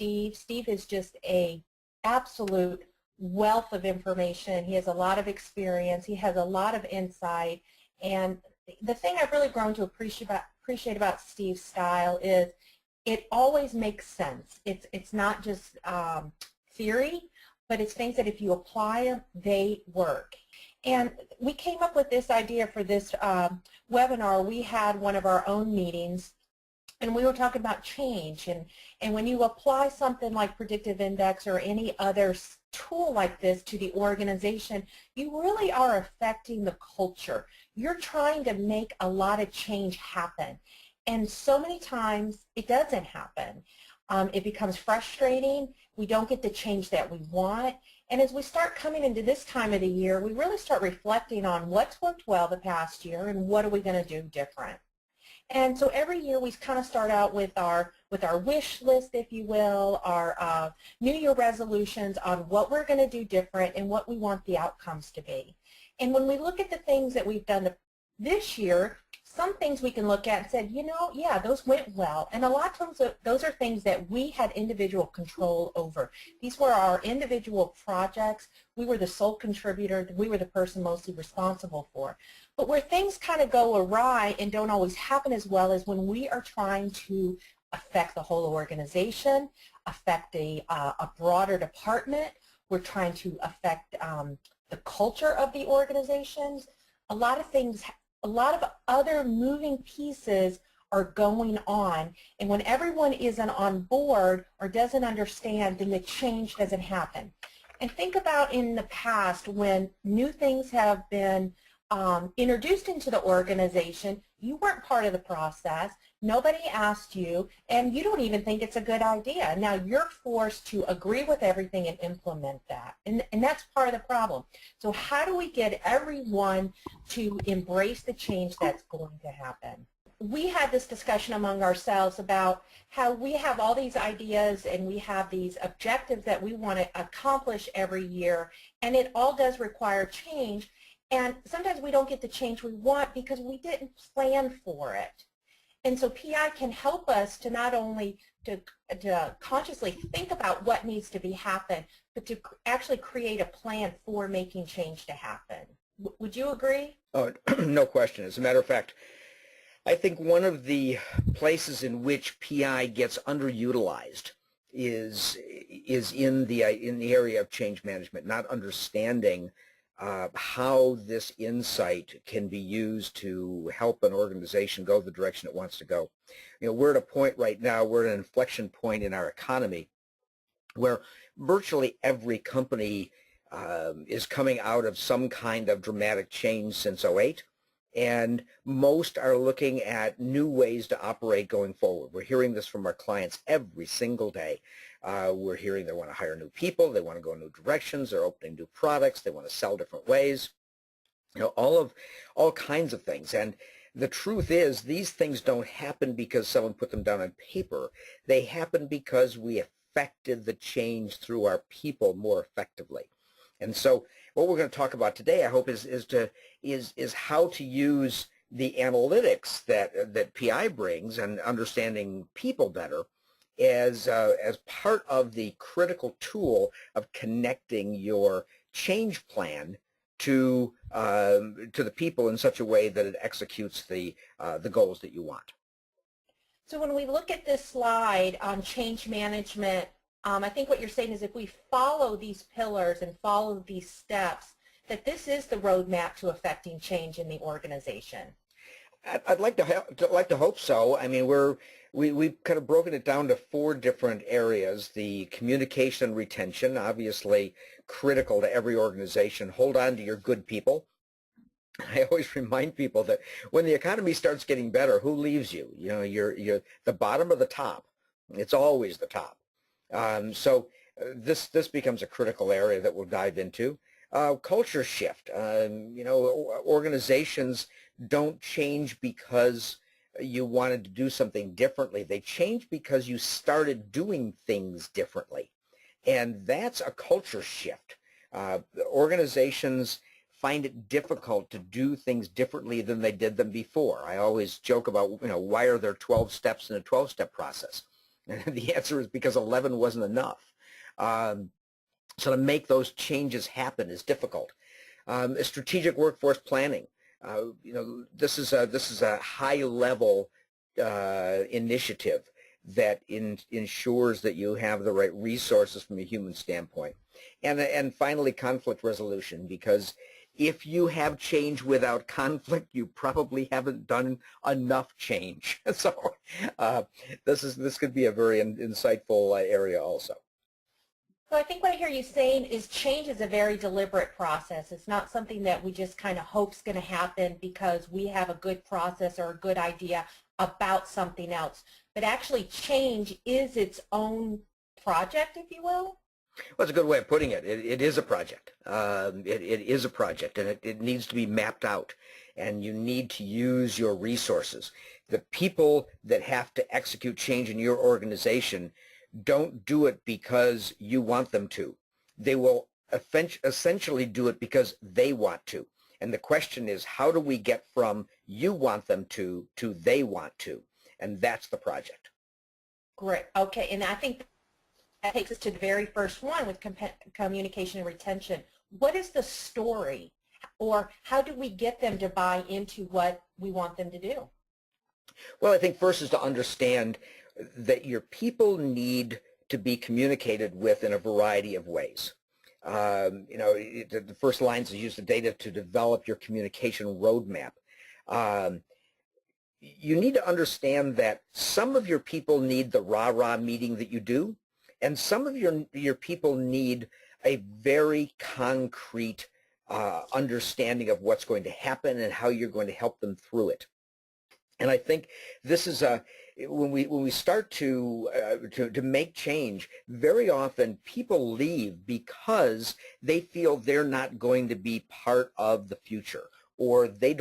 Steve. Steve is just a absolute wealth of information. He has a lot of experience. He has a lot of insight. And the thing I've really grown to appreciate about Steve's style is it always makes sense. It's not just theory, but it's things that if you apply them, they work. And we came up with this idea for this webinar. We had one of our own meetings, and we were talking about change. And when you apply something like predictive index or any other tool like this to the organization, you really are affecting the culture. You're trying to make a lot of change happen. And so many times it doesn't happen. It becomes frustrating. We don't get the change that we want. And as we start coming into this time of the year, we really start reflecting on what's worked well the past year and what are we going to do different. And so every year we kind of start out with our wish list, if you will, our New Year resolutions on what we're going to do different and what we want the outcomes to be. And when we look at the things that we've done this year, some things we can look at and say, you know, yeah, those went well. And a lot of times those are things that we had individual control over. These were our individual projects. We were the sole contributor. We were the person mostly responsible for. But where things kind of go awry and don't always happen as well is when we are trying to affect the whole organization, affect a broader department. We're trying to affect the culture of the organizations. A lot of other moving pieces are going on, and when everyone isn't on board or doesn't understand, then the change doesn't happen. And think about in the past when new things have been introduced into the organization, you weren't part of the process, nobody asked you, and you don't even think it's a good idea. Now you're forced to agree with everything and implement that, and that's part of the problem. So how do we get everyone to embrace the change that's going to happen? We had this discussion among ourselves about how we have all these ideas and we have these objectives that we want to accomplish every year, and it all does require change. And sometimes we don't get the change we want because we didn't plan for it. And so PI can help us to not only to consciously think about what needs to be happen, but to actually create a plan for making change to happen. Would you agree? Oh, no question. As a matter of fact, I think one of the places in which PI gets underutilized is in the area of change management, not understanding how this insight can be used to help an organization go the direction it wants to go. You know, we're at a point right now, we're at an inflection point in our economy where virtually every company is coming out of some kind of dramatic change since '08, and most are looking at new ways to operate going forward. We're hearing this from our clients every single day. We're hearing they want to hire new people, they want to go in new directions, they're opening new products, they want to sell different ways, you know, all kinds of things. And the truth is, these things don't happen because someone put them down on paper. They happen because we affected the change through our people more effectively. And so what we're going to talk about today, I hope, is how to use the analytics that PI brings and understanding people better as part of the critical tool of connecting your change plan to the people in such a way that it executes the goals that you want. So when we look at this slide on change management, I think what you're saying is if we follow these pillars and follow these steps, that this is the roadmap to affecting change in the organization. I'd like to hope so. I mean, we've kind of broken it down to 4 different areas. The communication and retention, obviously critical to every organization. Hold on to your good people. I always remind people that when the economy starts getting better, who leaves you? You know, you're the bottom or the top. It's always the top. So this becomes a critical area that we'll dive into. Culture shift. You know, organizations don't change because you wanted to do something differently. They change because you started doing things differently. And that's a culture shift. Organizations find it difficult to do things differently than they did them before. I always joke about, you know, why are there 12 steps in a 12-step process? And the answer is because 11 wasn't enough. So to make those changes happen is difficult. Strategic workforce planning. This is a high-level initiative that ensures that you have the right resources from a human standpoint. And finally, conflict resolution, because if you have change without conflict, you probably haven't done enough change. So this could be a very insightful area also. So I think what I hear you saying is change is a very deliberate process. It's not something that we just kind of hope is going to happen because we have a good process or a good idea about something else. But actually change is its own project, if you will. Well, that's a good way of putting it. It is a project. It is a project, and it needs to be mapped out, and you need to use your resources. The people that have to execute change in your organization don't do it because you want them to. They will essentially do it because they want to. And the question is, how do we get from you want them to they want to? And that's the project. Great. Okay. And I think that takes us to the very first one with communication and retention. What is the story, or how do we get them to buy into what we want them to do? Well, I think first is to understand that your people need to be communicated with in a variety of ways. The first lines is use the data to develop your communication roadmap. You need to understand that some of your people need the rah-rah meeting that you do, and some of your people need a very concrete understanding of what's going to happen and how you're going to help them through it. And I think this is when we start to make change, very often people leave because they feel they're not going to be part of the future, or they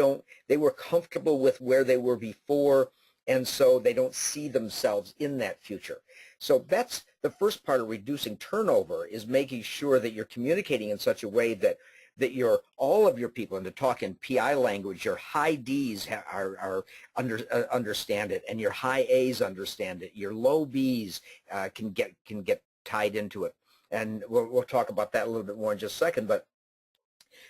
were comfortable with where they were before, and so they don't see themselves in that future. So that's the first part of reducing turnover, is making sure that you're communicating in such a way that all of your people, and to talk in PI language, your high Ds understand it, and your high As understand it. Your low Bs can get tied into it, and we'll talk about that a little bit more in just a second. But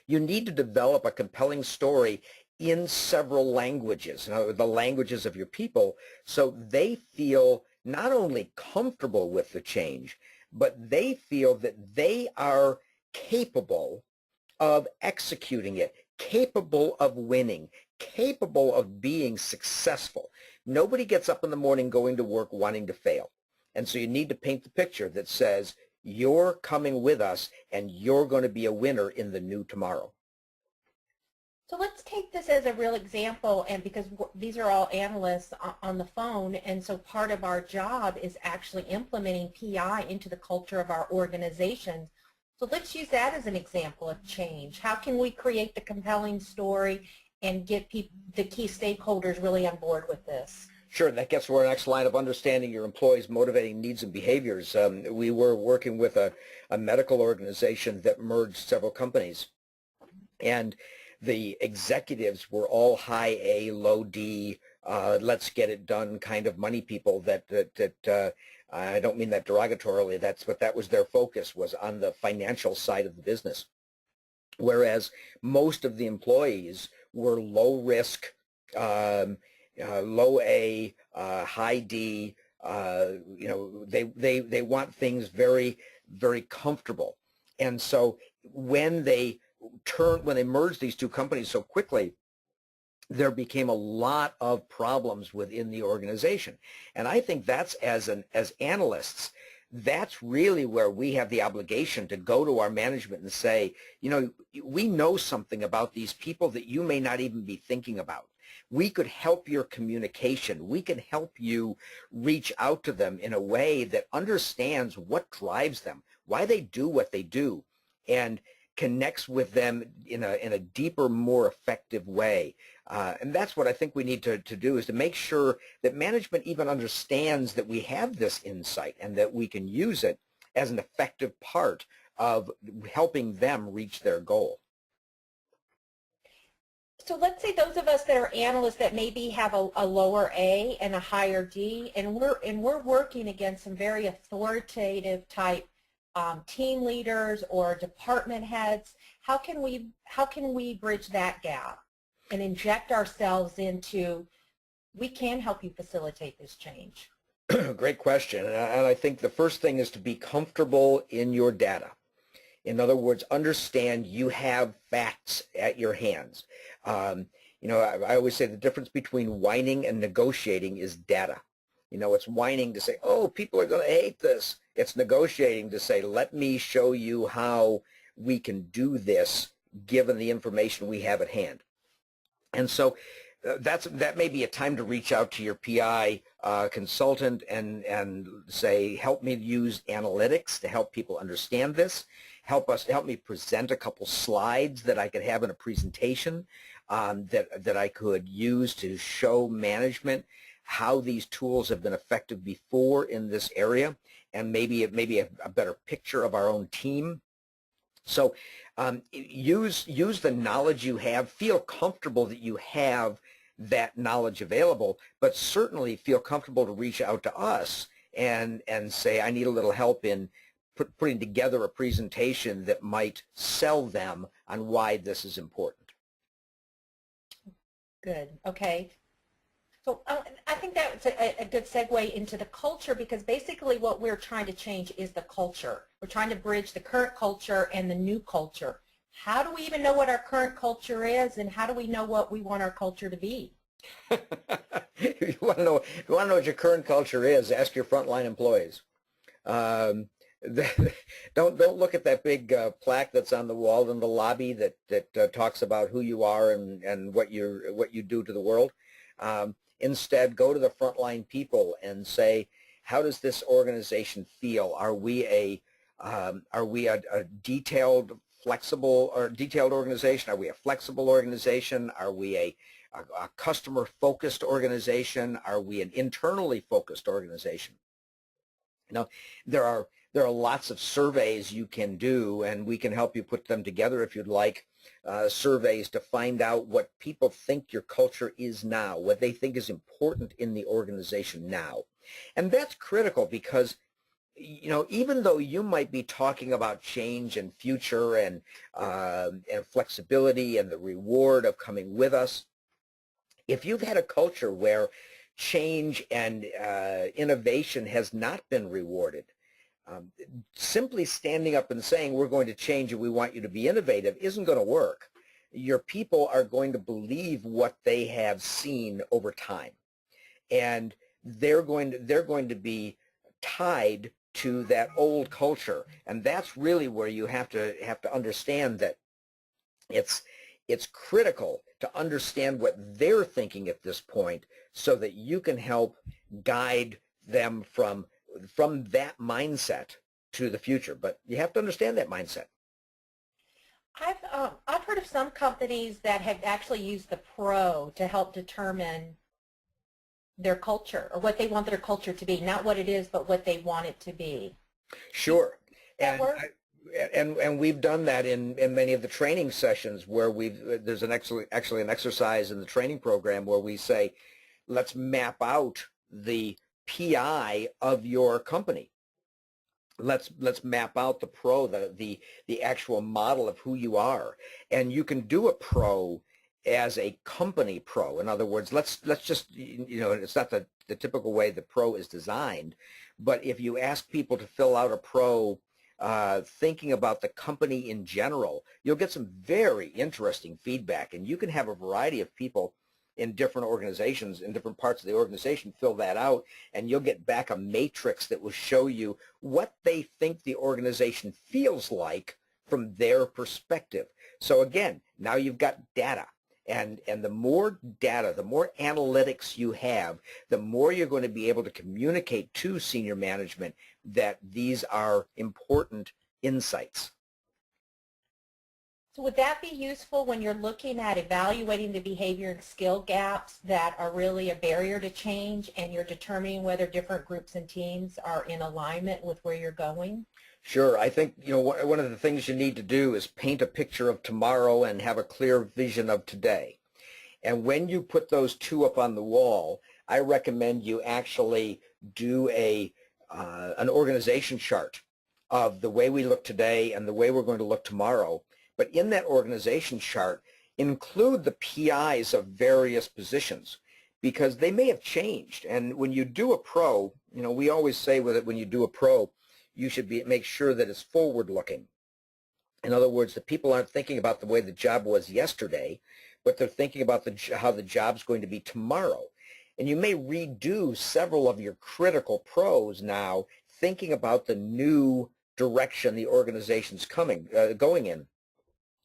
you need to develop a compelling story in several languages, the languages of your people, so they feel not only comfortable with the change, but they feel that they are capable of executing it, capable of winning, capable of being successful. Nobody gets up in the morning going to work wanting to fail. And so you need to paint the picture that says, you're coming with us and you're going to be a winner in the new tomorrow. So let's take this as a real example, and because these are all analysts on the phone, and so part of our job is actually implementing PI into the culture of our organizations. So let's use that as an example of change. How can we create the compelling story and get the key stakeholders really on board with this? Sure, that gets to our next line of understanding your employees' motivating needs and behaviors. We were working with a medical organization that merged several companies, and the executives were all high A, low D, let's get it done kind of money people that I don't mean that derogatorily, but that was their focus, was on the financial side of the business. Whereas most of the employees were low risk, low A, high D, they want things very, very comfortable. And so when they merged these two companies so quickly, there became a lot of problems within the organization. And I think that's, as analysts, that's really where we have the obligation to go to our management and say, we know something about these people that you may not even be thinking about. We could help your communication. We can help you reach out to them in a way that understands what drives them, why they do what they do, and connects with them in a deeper, more effective way. And that's what I think we need to do, is to make sure that management even understands that we have this insight and that we can use it as an effective part of helping them reach their goal. So let's say those of us that are analysts that maybe have a lower A and a higher D, and we're working against some very authoritative type team leaders or department heads. How can we bridge that gap and inject ourselves into, we can help you facilitate this change? Great question. And I think the first thing is to be comfortable in your data. In other words, understand you have facts at your hands. You know, I always say the difference between whining and negotiating is data. You know, it's whining to say, oh, people are going to hate this. It's negotiating to say, let me show you how we can do this given the information we have at hand. And so that may be a time to reach out to your PI consultant and say, help me use analytics to help people understand this. Help me present a couple slides that I could have in a presentation that I could use to show management how these tools have been effective before in this area, and maybe a better picture of our own team. So use the knowledge you have. Feel comfortable that you have that knowledge available, but certainly feel comfortable to reach out to us and say, I need a little help in putting together a presentation that might sell them on why this is important. Good. Okay. So I think that's a good segue into the culture, because basically what we're trying to change is the culture. We're trying to bridge the current culture and the new culture. How do we even know what our current culture is, and how do we know what we want our culture to be? If you want to know what your current culture is, ask your frontline employees. Don't look at that big plaque that's on the wall in the lobby that talks about who you are and what you do to the world. Instead, go to the frontline people and say, how does this organization feel? Are we a detailed, flexible or detailed organization? Are we a flexible organization? Are we a customer-focused organization? Are we an internally focused organization? Now, there are lots of surveys you can do, and we can help you put them together if you'd like, surveys to find out what people think your culture is now, what they think is important in the organization now. And that's critical because, you know, even though you might be talking about change and future and flexibility and the reward of coming with us, if you've had a culture where change and innovation has not been rewarded, simply standing up and saying we're going to change and we want you to be innovative isn't going to work. Your people are going to believe what they have seen over time, and they're going to be tied to that old culture, and that's really where you have to understand that it's critical to understand what they're thinking at this point so that you can help guide them from that mindset to the future. But you have to understand that mindset. I've heard of some companies that have actually used the pro to help determine their culture, or what they want their culture to be, not what it is, but what they want it to be. Sure. Does that work? And we've done that in many of the training sessions where there's actually an exercise in the training program where we say, let's map out the PI of your company. Let's map out the pro, the actual model of who you are, and you can do a pro as a company pro. In other words, let's just, you know, it's not the typical way the pro is designed, but if you ask people to fill out a pro thinking about the company in general, you'll get some very interesting feedback, and you can have a variety of people in different organizations, in different parts of the organization, fill that out, and you'll get back a matrix that will show you what they think the organization feels like from their perspective. So again, now you've got data, and the more data, the more analytics you have, the more you're going to be able to communicate to senior management that these are important insights. So would that be useful when you're looking at evaluating the behavior and skill gaps that are really a barrier to change, and you're determining whether different groups and teams are in alignment with where you're going? Sure. I think, you know, one of the things you need to do is paint a picture of tomorrow and have a clear vision of today. And when you put those two up on the wall, I recommend you actually do an organization chart of the way we look today and the way we're going to look tomorrow. But in that organization chart, include the PIs of various positions, because they may have changed. And when you do a pro, we always say with it, when you do a pro, you should make sure that it's forward-looking. In other words, the people aren't thinking about the way the job was yesterday, but they're thinking about how the job's going to be tomorrow. And you may redo several of your critical pros now, thinking about the new direction the organization's going in.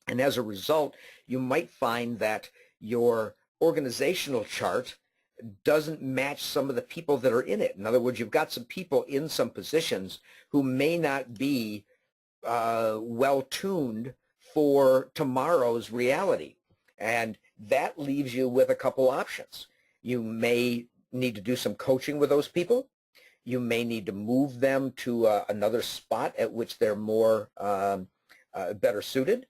And as a result, you might find that your organizational chart doesn't match some of the people that are in it. In other words, you've got some people in some positions who may not be well-tuned for tomorrow's reality. And that leaves you with a couple options. You may need to do some coaching with those people. You may need to move them to another spot at which they're more better suited.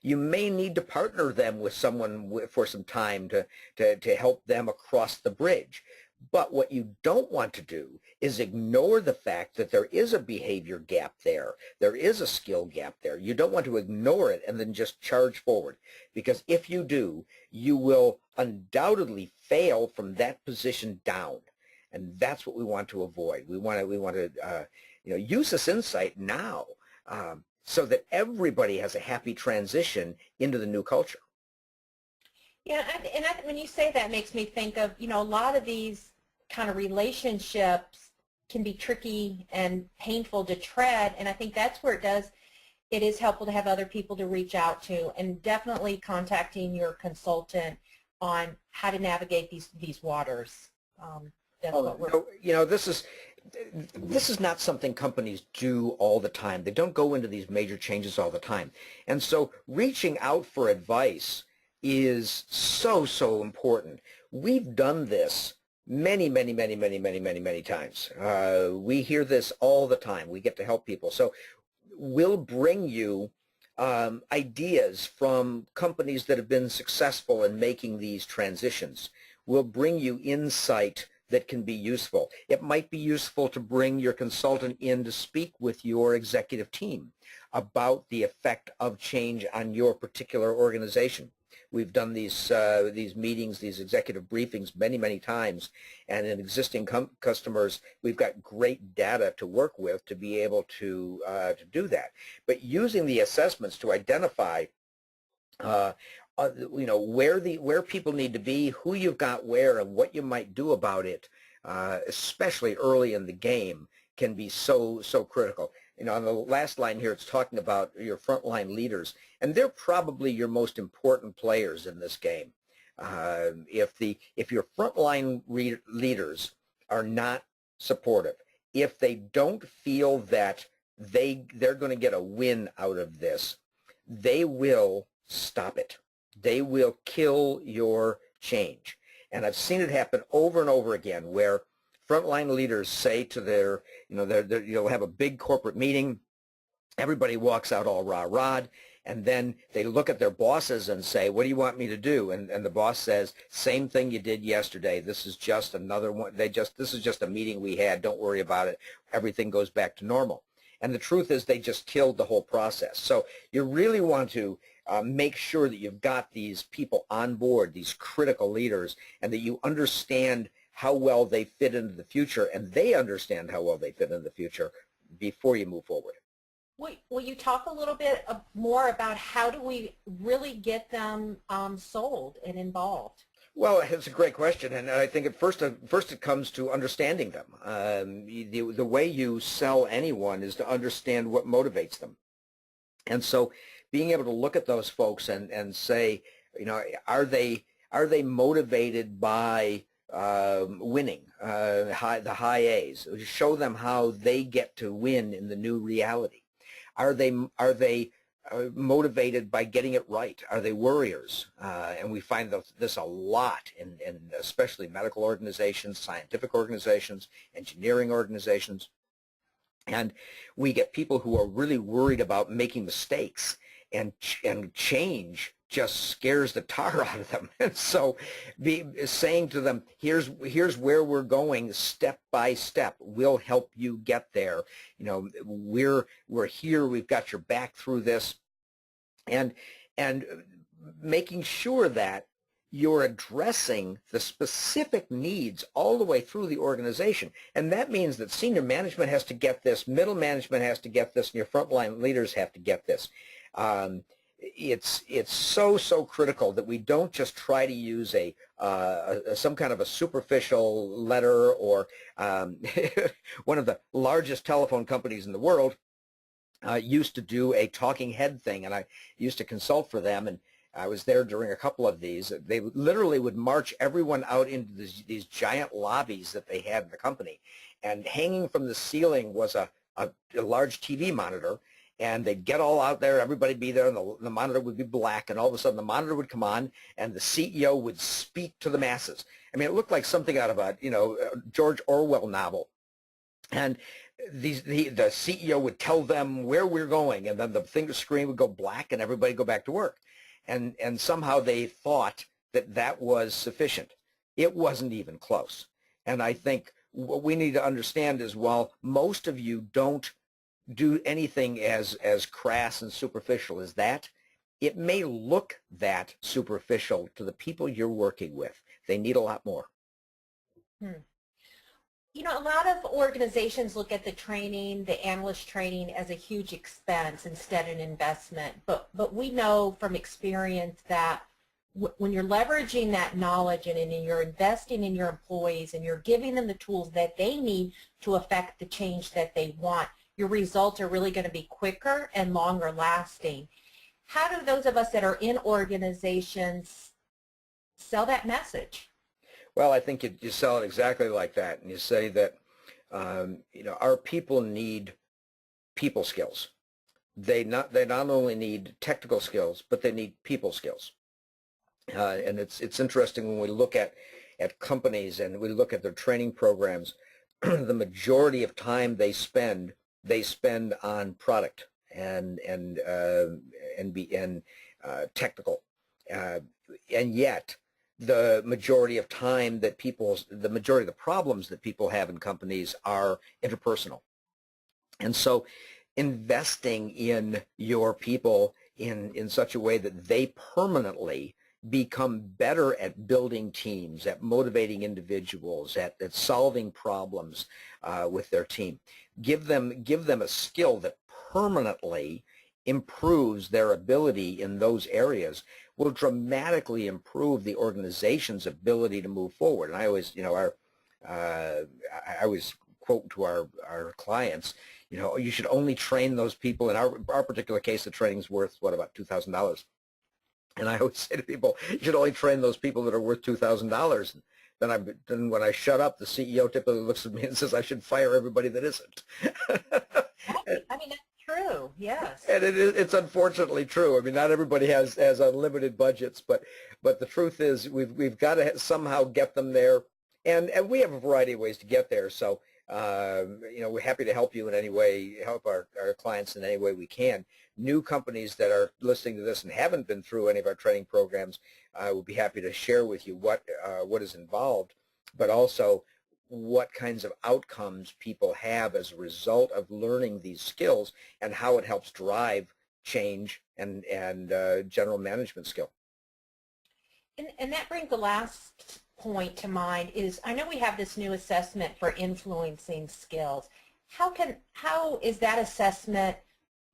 You may need to partner them with someone for some time to help them across the bridge. But what you don't want to do is ignore the fact that there is a behavior gap there. There is a skill gap there. You don't want to ignore it and then just charge forward, because if you do, you will undoubtedly fail from that position down. And that's what we want to avoid. We want to use this insight now so that everybody has a happy transition into the new culture. Yeah, and when you say that, it makes me think of, a lot of these kind of relationships can be tricky and painful to tread, and I think that's where it is helpful to have other people to reach out to, and definitely contacting your consultant on how to navigate these waters. That's what we're... This is not something companies do all the time. They don't go into these major changes all the time. And so reaching out for advice is so important. We've done this many times. We hear this all the time. We get to help people. So we'll bring you ideas from companies that have been successful in making these transitions. We'll bring you insight that can be useful. It might be useful to bring your consultant in to speak with your executive team about the effect of change on your particular organization. We've done these meetings, these executive briefings many times, and in existing customers, we've got great data to work with to be able to do that. But using the assessments to identify where people need to be, who you've got where, and what you might do about it, especially early in the game, can be so critical. On the last line here, it's talking about your frontline leaders, and they're probably your most important players in this game. If your frontline leaders are not supportive, if they don't feel that they're going to get a win out of this, they will stop it. They will kill your change. And I've seen it happen over and over again, where frontline leaders say to you'll have a big corporate meeting, everybody walks out all rah-rah, and then they look at their bosses and say, what do you want me to do? And the boss says, same thing you did yesterday. This is just another one. This is just a meeting we had. Don't worry about it. Everything goes back to normal. And the truth is they just killed the whole process. So you really want to make sure that you've got these people on board, these critical leaders, and that you understand how well they fit into the future, and they understand how well they fit into the future before you move forward. Will you talk a little bit more about how do we really get them sold and involved? Well, it's a great question, and I think first it comes to understanding them. The way you sell anyone is to understand what motivates them. And so being able to look at those folks and say, are they motivated by winning, the high A's? Show them how they get to win in the new reality. Are they motivated by getting it right? Are they worriers? And we find this a lot in especially medical organizations, scientific organizations, engineering organizations. And we get people who are really worried about making mistakes and change just scares the tar out of them. And so saying to them, here's where we're going step by step. We'll help you get there. You know, we're here. We've got your back through this. And making sure that you're addressing the specific needs all the way through the organization. And that means that senior management has to get this, middle management has to get this, and your frontline leaders have to get this. It's so critical that we don't just try to use some kind of a superficial letter, or one of the largest telephone companies in the world used to do a talking head thing, and I used to consult for them, and I was there during a couple of these. They literally would march everyone out into these giant lobbies that they had in the company, and hanging from the ceiling was a large TV monitor, and they'd get all out there, everybody be there, and the monitor would be black, and all of a sudden the monitor would come on, and the CEO would speak to the masses. I mean, it looked like something out of a George Orwell novel. And the CEO would tell them where we're going, and then the screen would go black, and everybody go back to work. And somehow they thought that that was sufficient. It wasn't even close. And I think what we need to understand is, while most of you don't do anything as crass and superficial as that, it may look that superficial to the people you're working with. They need a lot more. You know, a lot of organizations look at the training, the analyst training, as a huge expense instead of an investment. But we know from experience that when you're leveraging that knowledge and you're investing in your employees and you're giving them the tools that they need to affect the change that they want, your results are really going to be quicker and longer lasting. How do those of us that are in organizations sell that message? Well, I think you sell it exactly like that, and you say that our people need people skills. They not only need technical skills, but they need people skills. And it's interesting when we look at companies and we look at their training programs. The majority of time they spend on product and technical, and yet the majority of time that the majority of the problems that people have in companies are interpersonal. And so investing in your people in such a way that they permanently become better at building teams, at motivating individuals, at solving problems with their team. Give them a skill that permanently improves their ability in those areas, will dramatically improve the organization's ability to move forward. And I always, I always quote to our clients, you should only train those people. In our particular case, the training's worth, about $2,000. And I always say to people, you should only train those people that are worth $2,000. Then when I shut up, the CEO typically looks at me and says, I should fire everybody that isn't. I mean, that's true, yes. And it's unfortunately true. I mean, not everybody has unlimited budgets, but the truth is we've got to somehow get them there, and we have a variety of ways to get there. So we're happy to help you in any way, help our clients in any way we can. New companies that are listening to this and haven't been through any of our training programs, we'll be happy to share with you what is involved, but also what kinds of outcomes people have as a result of learning these skills, and how it helps drive change and general management skill. And that brings the last point to mind is, I know we have this new assessment for influencing skills. How is that assessment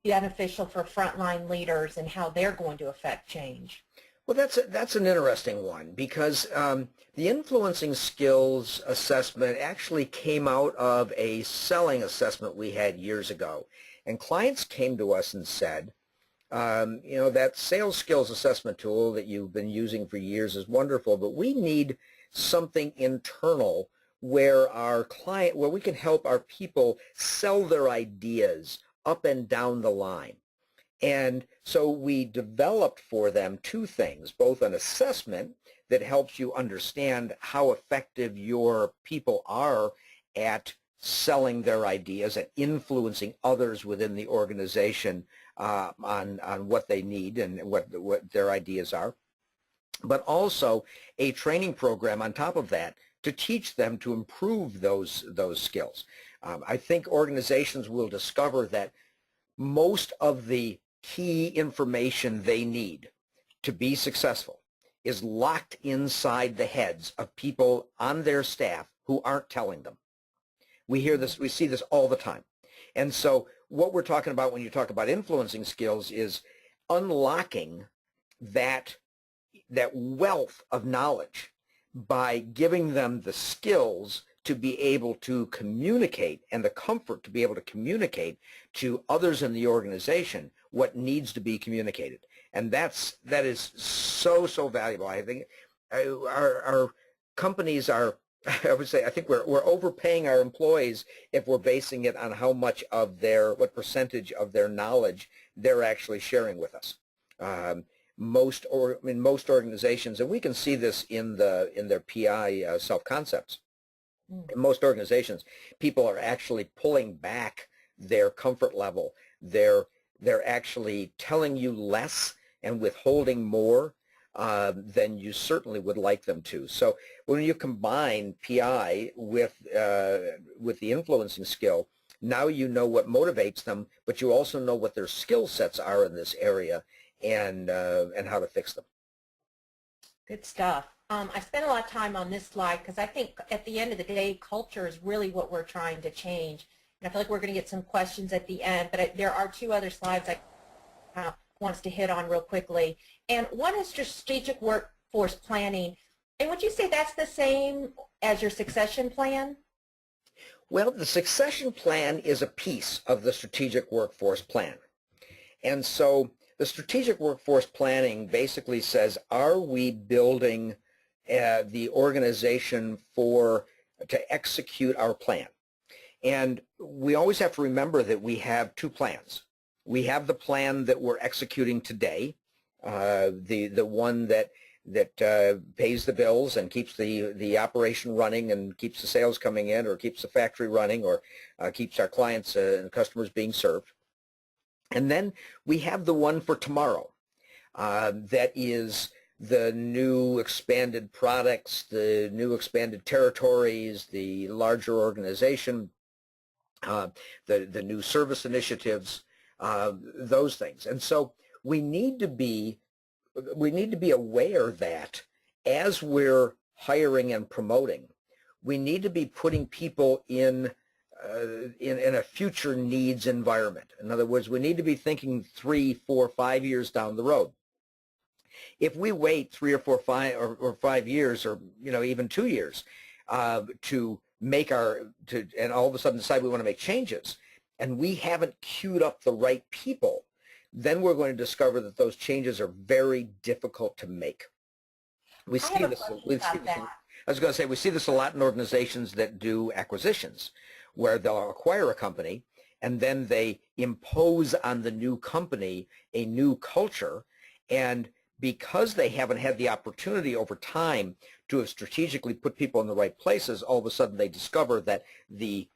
beneficial for frontline leaders and how they're going to affect change? Well, that's an interesting one, because the influencing skills assessment actually came out of a selling assessment we had years ago. And clients came to us and said, that sales skills assessment tool that you've been using for years is wonderful, but we need something internal where we can help our people sell their ideas up and down the line. And so we developed for them two things, both an assessment that helps you understand how effective your people are at selling their ideas and influencing others within the organization on what they need and what their ideas are, but also a training program on top of that to teach them to improve those skills. I think organizations will discover that most of the key information they need to be successful is locked inside the heads of people on their staff who aren't telling them. We hear this, we see this all the time. And so what we're talking about when you talk about influencing skills is unlocking that wealth of knowledge by giving them the skills to be able to communicate and the comfort to be able to communicate to others in the organization what needs to be communicated. And that is so valuable. I think our companies are, I would say, I think we're overpaying our employees if we're basing it on how much of what percentage of their knowledge they're actually sharing with us. Most organizations, and we can see this in their PI self-concepts. In most organizations, people are actually pulling back their comfort level. They're actually telling you less and withholding more than you certainly would like them to. So when you combine PI with the influencing skill, now you know what motivates them, but you also know what their skill sets are in this area and how to fix them. Good stuff. I spent a lot of time on this slide because I think at the end of the day, culture is really what we're trying to change. And I feel like we're going to get some questions at the end, but there are two other slides I wants to hit on real quickly. And one is strategic workforce planning. And would you say that's the same as your succession plan? Well, the succession plan is a piece of the strategic workforce plan. And so the strategic workforce planning basically says, are we building the organization to execute our plan? And we always have to remember that we have two plans. We have the plan that we're executing today, the one that pays the bills and keeps the operation running and keeps the sales coming in, or keeps the factory running, or keeps our clients and customers being served. And then we have the one for tomorrow that is the new expanded products, the new expanded territories, the larger organization, the new service initiatives, those things. And so we need to be aware that as we're hiring and promoting, we need to be putting people in a future needs environment. In other words, we need to be thinking 3, 4, 5 years down the road. If we wait 3 or 4, 5 years, or even 2 years, to make and all of a sudden decide we want to make changes, and we haven't queued up the right people, then we're going to discover that those changes are very difficult to make. We see this. I was going to say, we see this a lot in organizations that do acquisitions, where they'll acquire a company and then they impose on the new company a new culture, and because they haven't had the opportunity over time to have strategically put people in the right places, all of a sudden they discover that they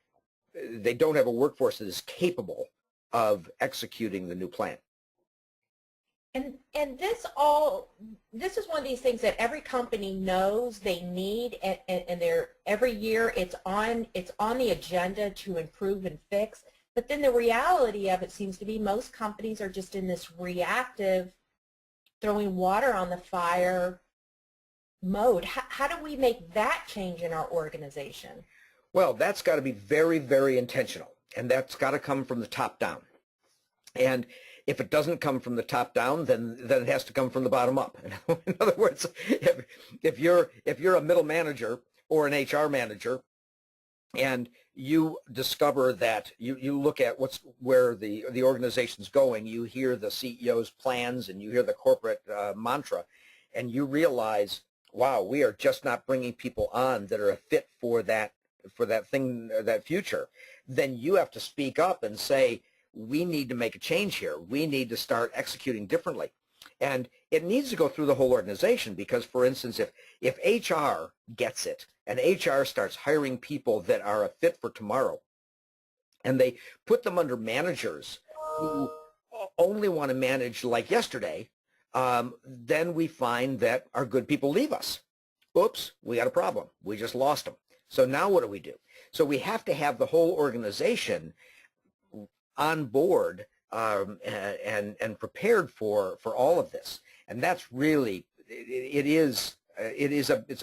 don't have a workforce that is capable of executing the new plan. And this is one of these things that every company knows they need, and every year it's on the agenda to improve and fix. But then the reality of it seems to be most companies are just in this reactive, throwing water on the fire mode. How do we make that change in our organization? Well, that's got to be very, very intentional, and that's got to come from the top down. And if it doesn't come from the top down, then it has to come from the bottom up. In other words, if you're a middle manager or an HR manager, and you discover that you look at where the organization's going, you hear the CEO's plans and you hear the corporate mantra, and you realize, wow, we are just not bringing people on that are a fit for that thing, that future, then you have to speak up and say, we need to make a change here. We need to start executing differently. And it needs to go through the whole organization because, for instance, if HR gets it and HR starts hiring people that are a fit for tomorrow, and they put them under managers who only want to manage like yesterday, then we find that our good people leave us. Oops, we got a problem. We just lost them. So now what do we do? So we have to have the whole organization on board and prepared for all of this. And that's really, it's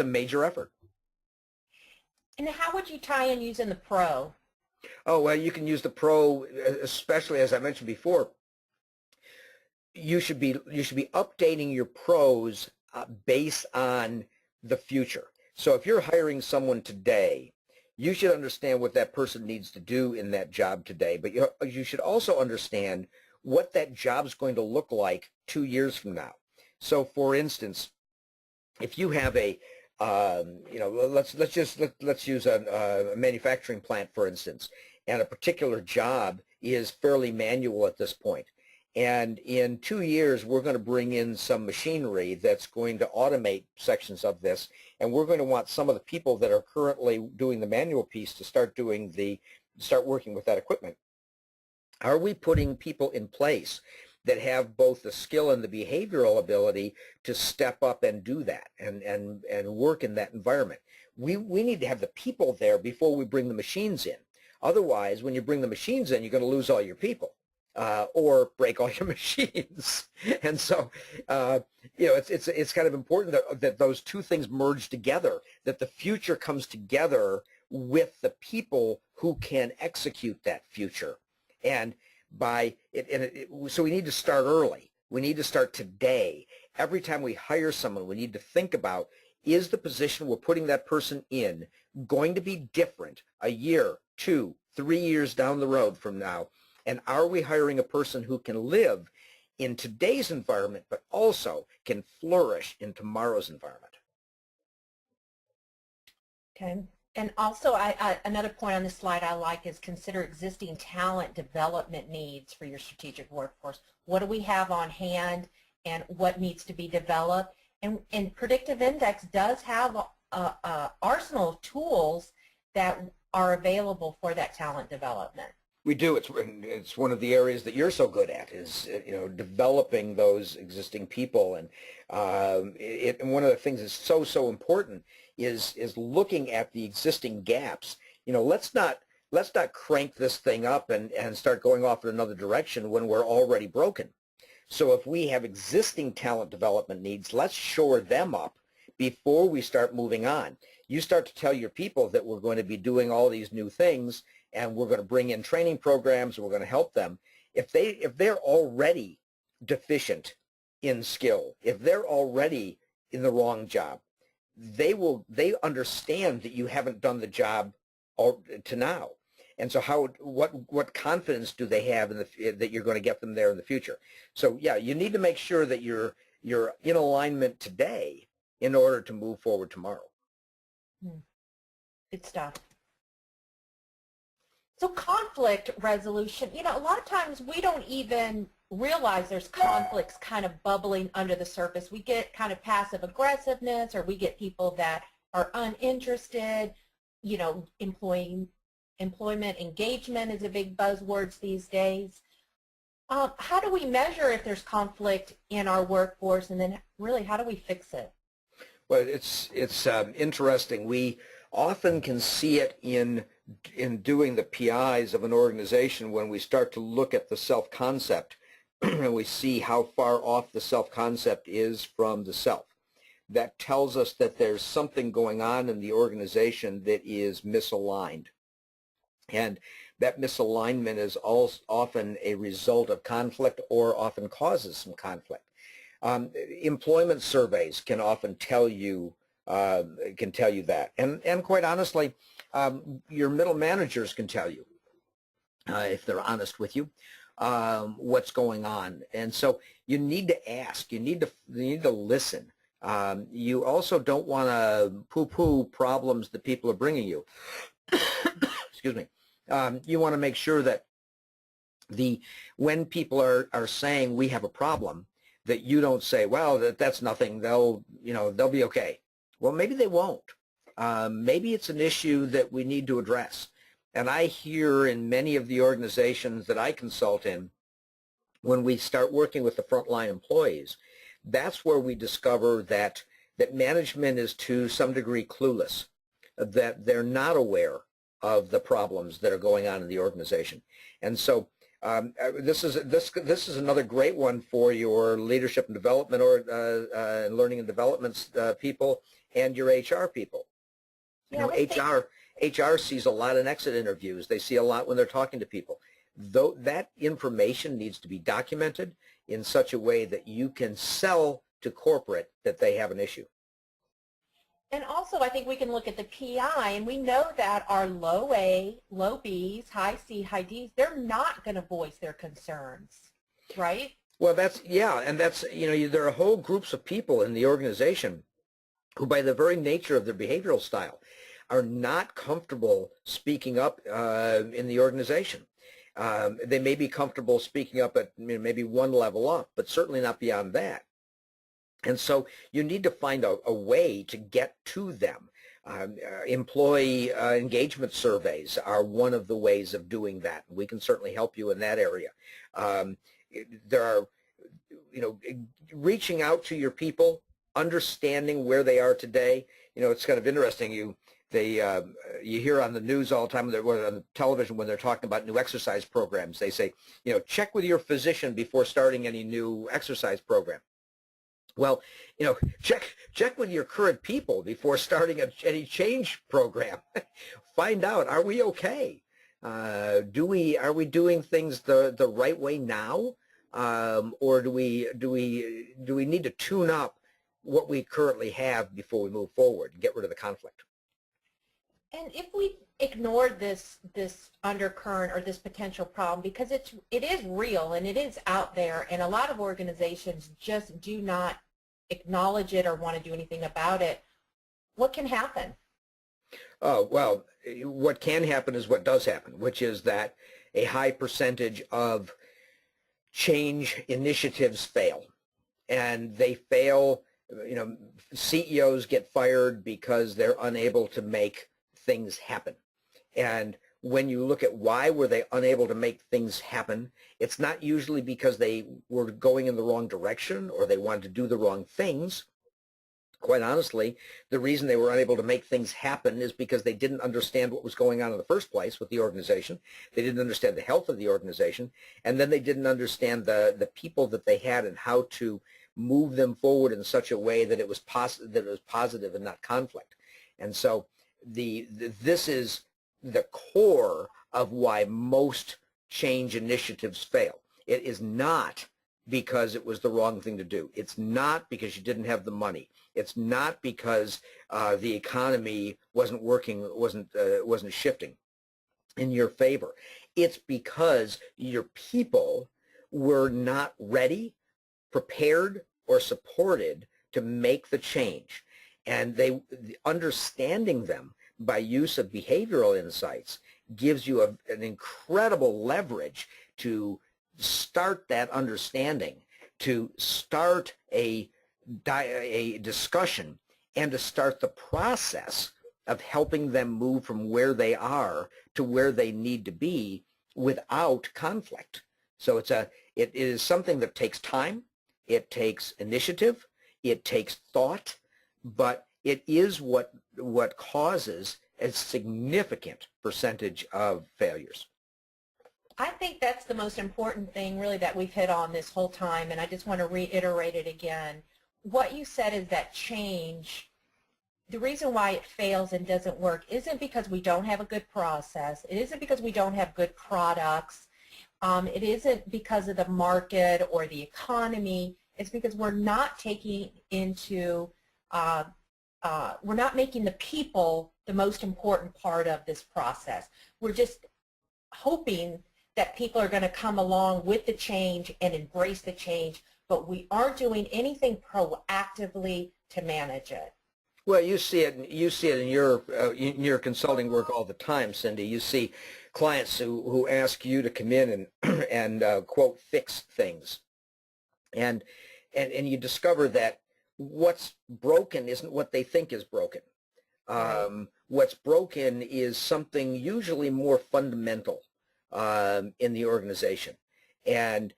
a major effort. And how would you tie in using the pro? Oh, well, you can use the pro, especially as I mentioned before. You should be updating your pros based on the future. So if you're hiring someone today, you should understand what that person needs to do in that job today. But you should also understand what that job is going to look like 2 years from now. So, for instance, if you have a let's use a manufacturing plant, for instance, and a particular job is fairly manual at this point. And in 2 years, we're going to bring in some machinery that's going to automate sections of this, and we're going to want some of the people that are currently doing the manual piece to start working with that equipment. Are we putting people in place that have both the skill and the behavioral ability to step up and do that and work in that environment? We need to have the people there before we bring the machines in. Otherwise, when you bring the machines in, you're going to lose all your people. Or break all your machines. And so, it's kind of important that those two things merge together, that the future comes together with the people who can execute that future. And so we need to start early. We need to start today. Every time we hire someone, we need to think about, is the position we're putting that person in going to be different a year, 2, 3 years down the road from now? And are we hiring a person who can live in today's environment, but also can flourish in tomorrow's environment? Okay. And also, another point on this slide I like is consider existing talent development needs for your strategic workforce. What do we have on hand and what needs to be developed? And Predictive Index does have an arsenal of tools that are available for that talent development. We do. It's one of the areas that you're so good at is developing those existing people, and one of the things that's so important is looking at the existing gaps. Let's not crank this thing up and start going off in another direction when we're already broken. So if we have existing talent development needs, let's shore them up before we start moving on. You start to tell your people that we're going to be doing all these new things, and we're going to bring in training programs, and we're going to help them. If they're already deficient in skill, if they're already in the wrong job, they understand that you haven't done the job to now. And so what confidence do they have that you're going to get them there in the future? So yeah, you need to make sure that you're in alignment today in order to move forward tomorrow. Good stuff. So conflict resolution, a lot of times we don't even realize there's conflicts kind of bubbling under the surface. We get kind of passive aggressiveness, or we get people that are uninterested. Employment engagement is a big buzzword these days. How do we measure if there's conflict in our workforce, and then really how do we fix it? Well, it's interesting. We often can see it in doing the PIs of an organization when we start to look at the self-concept and we see how far off the self-concept is from the self. That tells us that there's something going on in the organization that is misaligned. And that misalignment is often a result of conflict, or often causes some conflict. Employment surveys can often tell you that, and quite honestly, your middle managers can tell you, if they're honest with you, what's going on. And so you need to ask. You need to listen. You also don't want to poo-poo problems that people are bringing you. Excuse me. You want to make sure that when people are saying we have a problem, that you don't say, well, that's nothing, they'll be okay. Well, maybe they won't. Maybe it's an issue that we need to address. And I hear in many of the organizations that I consult in, when we start working with the frontline employees, that's where we discover that management is to some degree clueless, that they're not aware of the problems that are going on in the organization. And so this is another great one for your leadership and development or learning and development people and your HR people. Yeah, HR sees a lot in exit interviews. They see a lot when they're talking to people. Though that information needs to be documented in such a way that you can sell to corporate that they have an issue. And also, I think we can look at the PI, and we know that our low A, low Bs, high C, high Ds, they're not going to voice their concerns, right? Well, and there are whole groups of people in the organization who, by the very nature of their behavioral style, are not comfortable speaking up in the organization. They may be comfortable speaking up at maybe one level up, but certainly not beyond that. And so you need to find a way to get to them. Employee engagement surveys are one of the ways of doing that. We can certainly help you in that area. There are, reaching out to your people, understanding where they are today. It's kind of interesting. You hear on the news all the time, or on the television when they're talking about new exercise programs, they say, check with your physician before starting any new exercise program. Well, check with your current people before starting any change program. Find out, are we okay? Are we doing things the right way now, or do we need to tune up what we currently have before we move forward and get rid of the conflict? And if we ignore this undercurrent or this potential problem, because it is real and it is out there, and a lot of organizations just do not acknowledge it or want to do anything about it, what can happen? Oh, well, what can happen is what does happen, which is that a high percentage of change initiatives fail. And they fail, CEOs get fired because they're unable to make things happen. And when you look at why were they unable to make things happen, it's not usually because they were going in the wrong direction or they wanted to do the wrong things. Quite honestly, the reason they were unable to make things happen is because they didn't understand what was going on in the first place with the organization. They didn't understand the health of the organization, and then they didn't understand the people that they had and how to move them forward in such a way that it was positive and not conflict. And so this is the core of why most change initiatives fail. It is not because it was the wrong thing to do. It's not because you didn't have the money. It's not because the economy wasn't working, wasn't shifting in your favor. It's because your people were not ready, prepared, or supported to make the change. And understanding them by use of behavioral insights gives you an incredible leverage to start that understanding, to start a discussion, and to start the process of helping them move from where they are to where they need to be without conflict. So it is something that takes time, it takes initiative, it takes thought, but it is what causes a significant percentage of failures. I think that's the most important thing really that we've hit on this whole time, and I just want to reiterate it again. What you said is that change, the reason why it fails and doesn't work isn't because we don't have a good process. It isn't because we don't have good products. It isn't because of the market or the economy. It's because we're not taking into we're not making the people the most important part of this process. We're just hoping that people are going to come along with the change and embrace the change, but we aren't doing anything proactively to manage it. Well, you see it in your consulting work all the time, Cindy. You see clients who ask you to come in and and quote fix things, and and you discover that what's broken isn't what they think is broken. What's broken is something usually more fundamental in the organization. And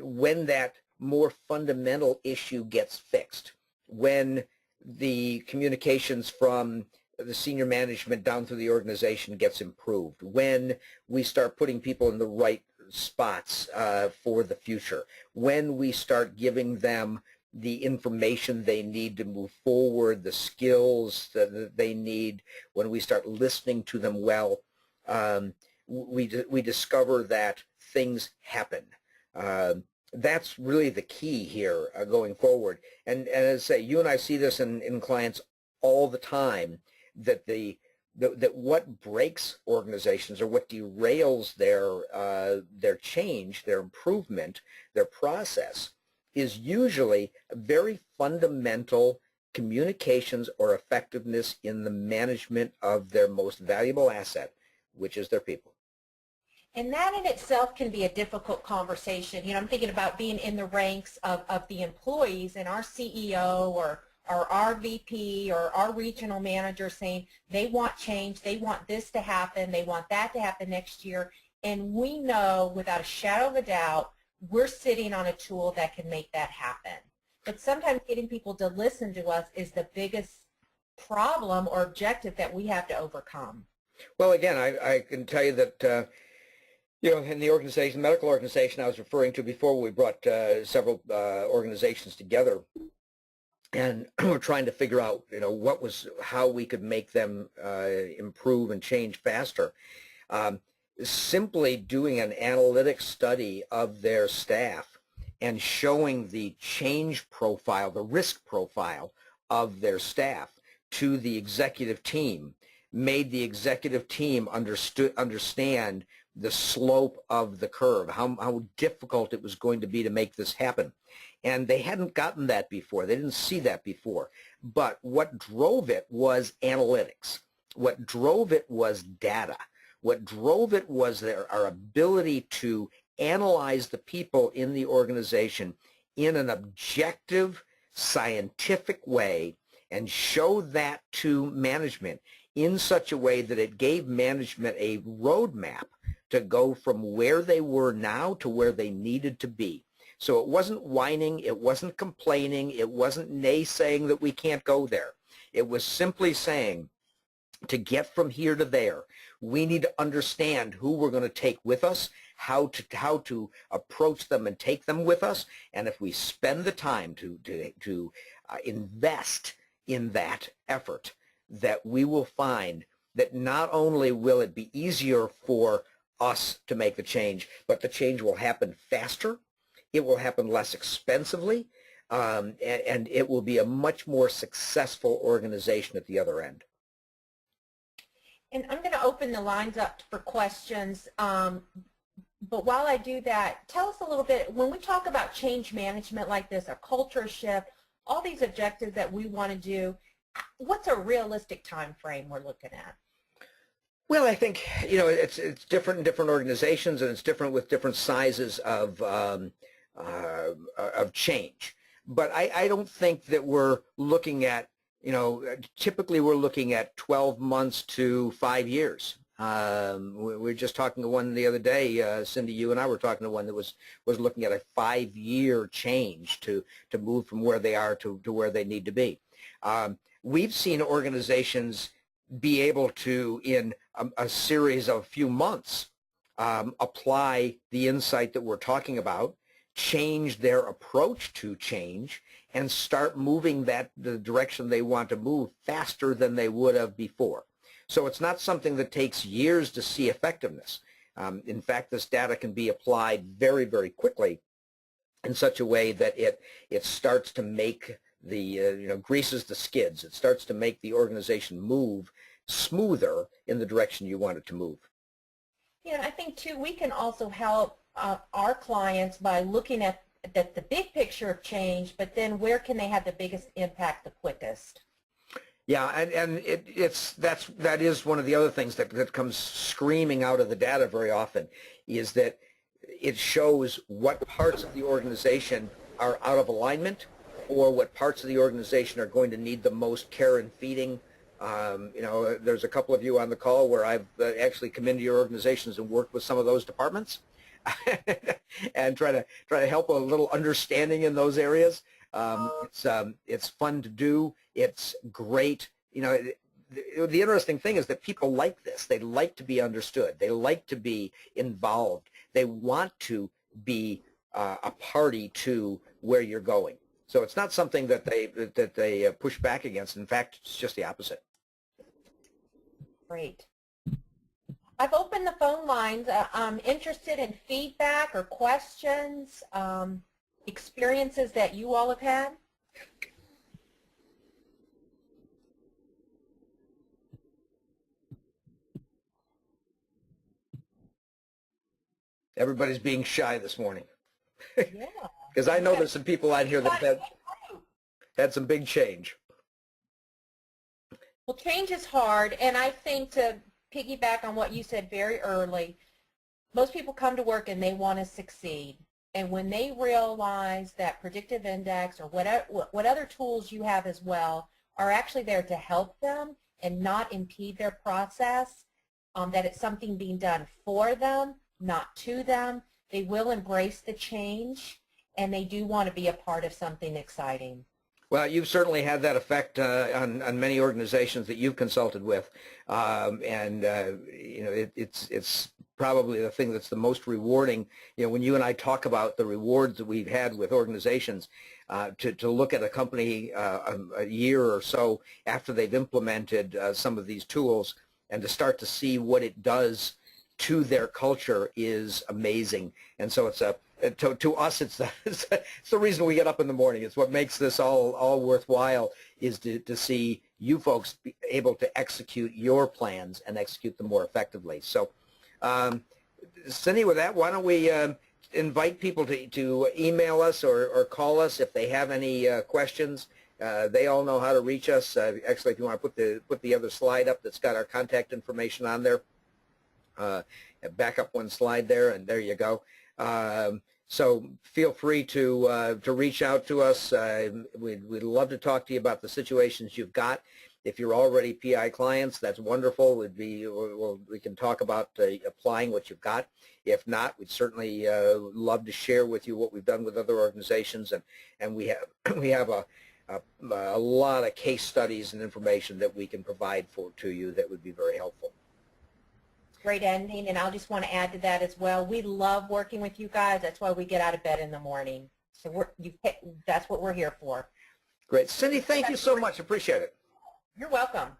when that more fundamental issue gets fixed, when the communications from the senior management down through the organization gets improved, when we start putting people in the right spots for the future, when we start giving them the information they need to move forward, the skills that they need, when we start listening to them well, we discover that things happen. That's really the key here going forward. And as I say, you and I see this in clients all the time, that that what breaks organizations or what derails their change, their improvement, their process is usually very fundamental communications or effectiveness in the management of their most valuable asset, which is their people. And that in itself can be a difficult conversation. You know, I'm thinking about being in the ranks of the employees and our CEO or our VP or our regional manager saying they want change, they want this to happen, they want that to happen next year. And we know without a shadow of a doubt, we're sitting on a tool that can make that happen. But sometimes getting people to listen to us is the biggest problem or objective that we have to overcome. Well, again, I can tell you that you know, in the organization, medical organization I was referring to before, we brought several organizations together, and we're trying to figure out, you know, how we could make them improve and change faster. Simply doing an analytic study of their staff and showing the change profile, the risk profile of their staff to the executive team made the executive team understand the slope of the curve, how difficult it was going to be to make this happen. And they hadn't gotten that before. They didn't see that before. But what drove it was analytics. What drove it was data. What drove it was our ability to analyze the people in the organization in an objective, scientific way and show that to management in such a way that it gave management a roadmap to go from where they were now to where they needed to be. So it wasn't whining, it wasn't complaining, it wasn't naysaying that we can't go there. It was simply saying, to get from here to there, we need to understand who we're going to take with us, how to approach them and take them with us, and if we spend the time to invest in that effort, that we will find that not only will it be easier for us to make the change, but the change will happen faster, it will happen less expensively, and it will be a much more successful organization at the other end. And I'm going to open the lines up for questions, but while I do that, tell us a little bit, when we talk about change management like this, a culture shift, all these objectives that we want to do, what's a realistic time frame we're looking at? Well, I think, you know, it's different in different organizations, and it's different with different sizes of change. But I don't think that we're looking at, you know, typically we're looking at 12 months to 5 years. We were just talking to one the other day, Cindy, you and I were talking to one that was looking at a 5-year change to move from where they are to where they need to be. We've seen organizations be able to, in a series of few months, apply the insight that we're talking about, change their approach to change, and start moving the direction they want to move faster than they would have before. So it's not something that takes years to see effectiveness. In fact, this data can be applied very, very quickly in such a way that it starts to make greases the skids. It starts to make the organization move smoother in the direction you want it to move. Yeah, I think too, we can also help our clients by looking at the big picture of change, but then where can they have the biggest impact the quickest? Yeah, and that is one of the other things that comes screaming out of the data very often, is that it shows what parts of the organization are out of alignment, or what parts of the organization are going to need the most care and feeding. You know, there's a couple of you on the call where I've actually come into your organizations and worked with some of those departments and try to help a little understanding in those areas. It's fun to do. It's great. You know, the interesting thing is that people like this. They like to be understood. They like to be involved. They want to be a party to where you're going. So it's not something that they push back against. In fact, it's just the opposite. Great. I've opened the phone lines. I'm interested in feedback or questions, experiences that you all have had. Everybody's being shy this morning. Yeah. Because I know there's some people out here that have had some big change. Well, change is hard, and I think to piggyback on what you said very early, most people come to work and they want to succeed. And when they realize that predictive index or what other tools you have as well are actually there to help them and not impede their process, that it's something being done for them, not to them, they will embrace the change, and they do want to be a part of something exciting. Well, you've certainly had that effect on many organizations that you've consulted with, and you know, it's probably the thing that's the most rewarding. You know, when you and I talk about the rewards that we've had with organizations, to look at a company a year or so after they've implemented some of these tools and to start to see what it does to their culture is amazing. And so it's to us, it's the reason we get up in the morning. It's what makes this all worthwhile, is to see you folks be able to execute your plans and execute them more effectively. So, Cindy, with that, why don't we invite people to email us or call us if they have any questions. They all know how to reach us. Actually, if you want to put the other slide up that's got our contact information on there. Back up one slide there, and there you go. So feel free to reach out to us. We'd love to talk to you about the situations you've got. If you're already PI clients, that's wonderful. We can talk about applying what you've got. If not, we'd certainly love to share with you what we've done with other organizations, and we have a lot of case studies and information that we can provide to you that would be very helpful. Great ending, and I'll just want to add to that as well. We love working with you guys. That's why we get out of bed in the morning. So that's what we're here for. Great. Cindy, thank you so much. Appreciate it. You're welcome.